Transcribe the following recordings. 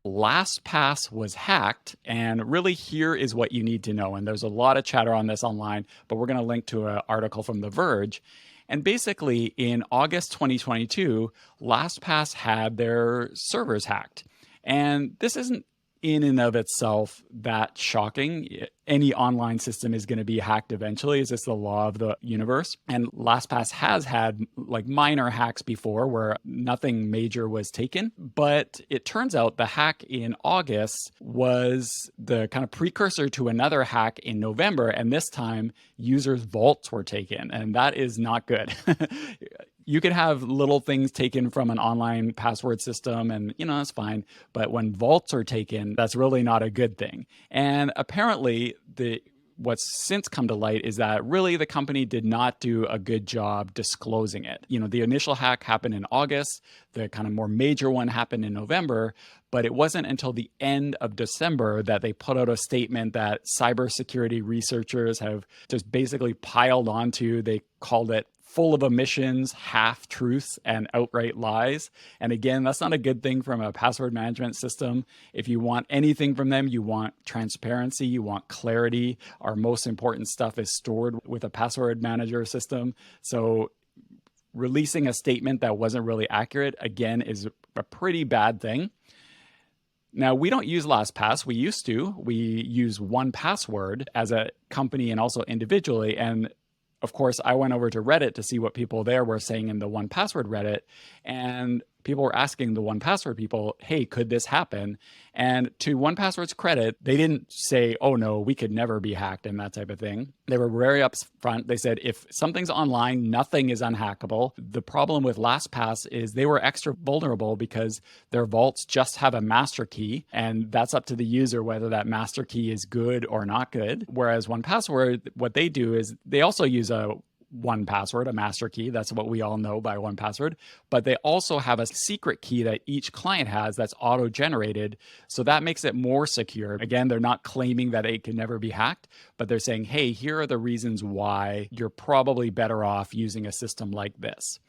LastPass was hacked. And really, here is what you need to know. And there's a lot of chatter on this online, but we're going to link to an article from The Verge. And basically, in August 2022, LastPass had their servers hacked. And this isn't in and of itself that shocking. Any online system is going to be hacked eventually. It's just the law of the universe. And LastPass has had like minor hacks before where nothing major was taken. But it turns out the hack in August was the kind of precursor to another hack in November. And this time, users' vaults were taken. And that is not good. You could have little things taken from an online password system and, that's fine. But when vaults are taken, that's really not a good thing. And apparently, what's since come to light is that really the company did not do a good job disclosing it. The initial hack happened in August. The kind of more major one happened in November. But it wasn't until the end of December that they put out a statement that cybersecurity researchers have just basically piled onto. They called it full of omissions, half-truths, and outright lies. And again, that's not a good thing from a password management system. If you want anything from them, you want transparency, you want clarity. Our most important stuff is stored with a password manager system. So releasing a statement that wasn't really accurate, again, is a pretty bad thing. Now, we don't use LastPass. We used to. We use 1Password as a company and also individually. And of course, I went over to Reddit to see what people there were saying in the 1Password Reddit. And people were asking the 1Password people, hey, could this happen? And to 1Password's credit, they didn't say, oh no, we could never be hacked and that type of thing. They were very upfront. They said, if something's online, nothing is unhackable. The problem with LastPass is they were extra vulnerable because their vaults just have a master key, and that's up to the user whether that master key is good or not good. Whereas 1Password, what they do is they also use a 1Password, a master key. That's what we all know by 1Password. But they also have a secret key that each client has that's auto-generated. So that makes it more secure. Again, they're not claiming that it can never be hacked, but they're saying, hey, here are the reasons why you're probably better off using a system like this.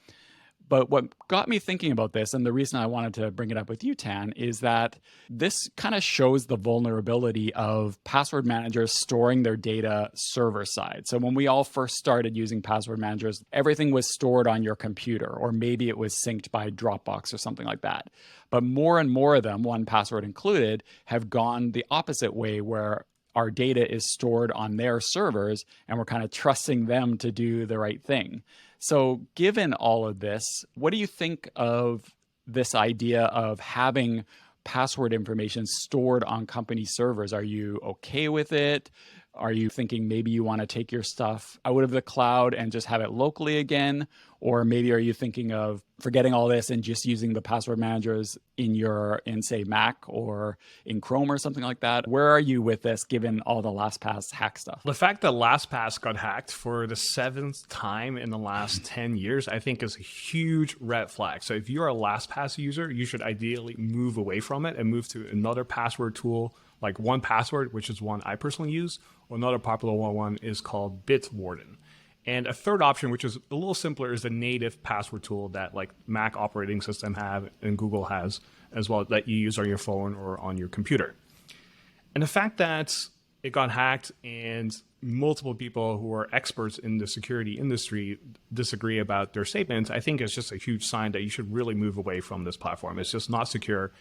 But what got me thinking about this, and the reason I wanted to bring it up with you, Tan, is that this kind of shows the vulnerability of password managers storing their data server side. So when we all first started using password managers, everything was stored on your computer, or maybe it was synced by Dropbox or something like that. But more and more of them, 1Password included, have gone the opposite way, where our data is stored on their servers and we're kind of trusting them to do the right thing. So given all of this, what do you think of this idea of having password information stored on company servers? Are you okay with it? Are you thinking maybe you want to take your stuff out of the cloud and just have it locally again? Or maybe are you thinking of forgetting all this and just using the password managers in say Mac or in Chrome or something like that? Where are you with this given all the LastPass hack stuff? The fact that LastPass got hacked for the 7th time in the last 10 years, I think is a huge red flag. So if you're a LastPass user, you should ideally move away from it and move to another password tool like 1Password, which is one I personally use, or another popular one is called Bitwarden. And a third option, which is a little simpler, is the native password tool that like Mac operating system have and Google has as well, that you use on your phone or on your computer. And the fact that it got hacked and multiple people who are experts in the security industry disagree about their statements, I think is just a huge sign that you should really move away from this platform. It's just not secure.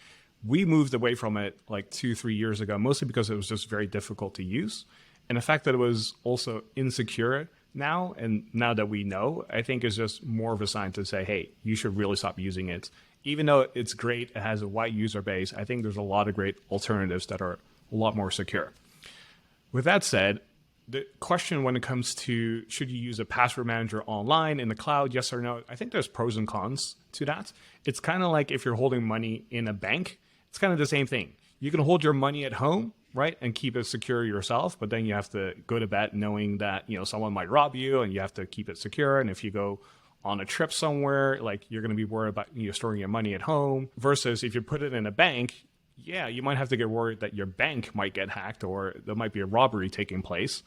We moved away from it like 2-3 years ago, mostly because it was just very difficult to use. And the fact that it was also insecure now, and now that we know, I think is just more of a sign to say, hey, you should really stop using it. Even though it's great, it has a wide user base, I think there's a lot of great alternatives that are a lot more secure. With that said, the question when it comes to should you use a password manager online, in the cloud, yes or no, I think there's pros and cons to that. It's kind of like if you're holding money in a bank, it's kind of the same thing. You can hold your money at home, right, and keep it secure yourself, but then you have to go to bed knowing that, someone might rob you and you have to keep it secure. And if you go on a trip somewhere, like you're going to be worried about storing your money at home, versus if you put it in a bank, yeah, you might have to get worried that your bank might get hacked or there might be a robbery taking place.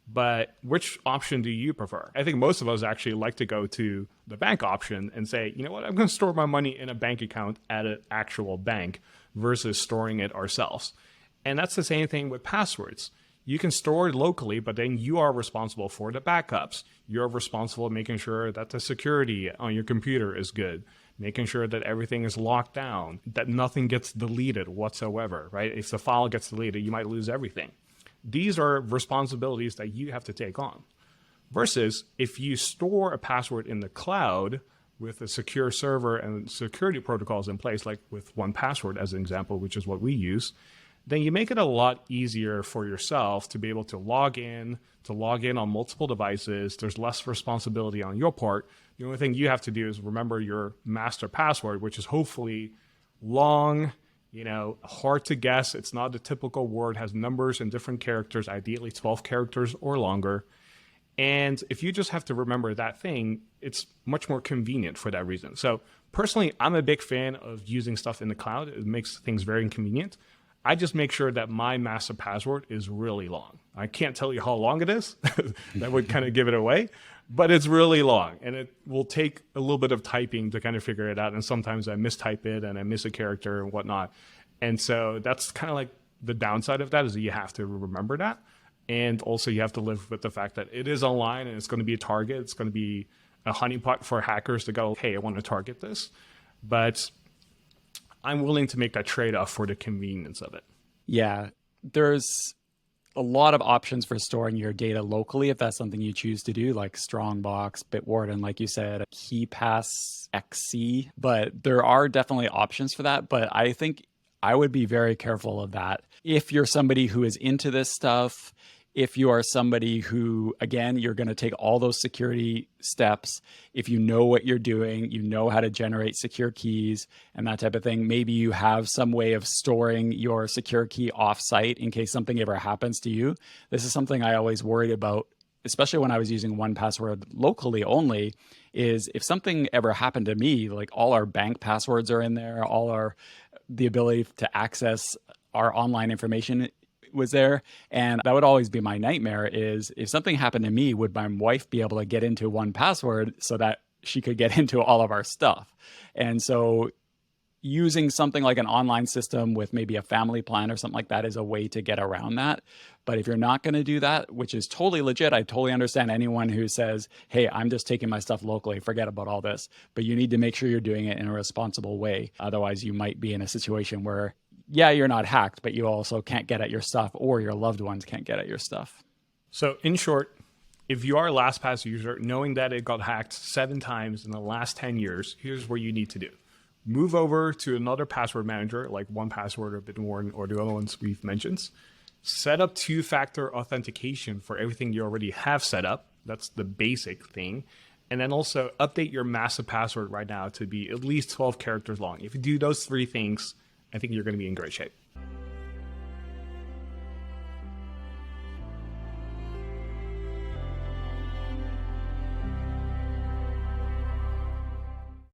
But which option do you prefer? I think most of us actually like to go to the bank option and say, you know what, I'm going to store my money in a bank account at an actual bank versus storing it ourselves. And that's the same thing with passwords. You can store it locally, but then you are responsible for the backups. You're responsible for making sure that the security on your computer is good, making sure that everything is locked down, that nothing gets deleted whatsoever, right? If the file gets deleted, you might lose everything. These are responsibilities that you have to take on. Versus if you store a password in the cloud with a secure server and security protocols in place, like with 1Password as an example, which is what we use, then you make it a lot easier for yourself to be able to log in on multiple devices. There's less responsibility on your part. The only thing you have to do is remember your master password, which is hopefully long, hard to guess. It's not the typical word, has numbers and different characters, ideally 12 characters or longer. And if you just have to remember that thing, it's much more convenient for that reason. So personally, I'm a big fan of using stuff in the cloud. It makes things very inconvenient. I just make sure that my master password is really long. I can't tell you how long it is. That would kind of give it away. But it's really long, and it will take a little bit of typing to kind of figure it out. And sometimes I mistype it and I miss a character and whatnot. And so that's kind of like the downside of that, is that you have to remember that. And also you have to live with the fact that it is online and it's going to be a target. It's going to be a honeypot for hackers to go, hey, I want to target this. But I'm willing to make that trade-off for the convenience of it. Yeah, there's a lot of options for storing your data locally if that's something you choose to do, like Strongbox, Bitwarden, like you said, KeyPass XC. But there are definitely options for that. But I think I would be very careful of that. If you're somebody who is into this stuff, if you are somebody who, again, you're going to take all those security steps, if you know what you're doing, you know how to generate secure keys and that type of thing, maybe you have some way of storing your secure key offsite in case something ever happens to you. This is something I always worried about, especially when I was using 1Password locally only, is if something ever happened to me, like all our bank passwords are in there, the ability to access our online information was there. And that would always be my nightmare, is if something happened to me, would my wife be able to get into 1Password so that she could get into all of our stuff? And so using something like an online system with maybe a family plan or something like that is a way to get around that. But if you're not going to do that, which is totally legit, I totally understand anyone who says, hey, I'm just taking my stuff locally, forget about all this. But you need to make sure you're doing it in a responsible way. Otherwise, you might be in a situation where, yeah, you're not hacked, but you also can't get at your stuff, or your loved ones can't get at your stuff. So in short, if you are a LastPass user, knowing that it got hacked 7 times in the last 10 years, here's what you need to do. Move over to another password manager like 1Password or Bitwarden or the other ones we've mentioned. Set up 2-factor authentication for everything you already have set up. That's the basic thing. And then also update your master password right now to be at least 12 characters long. If you do those 3 things, I think you're going to be in great shape.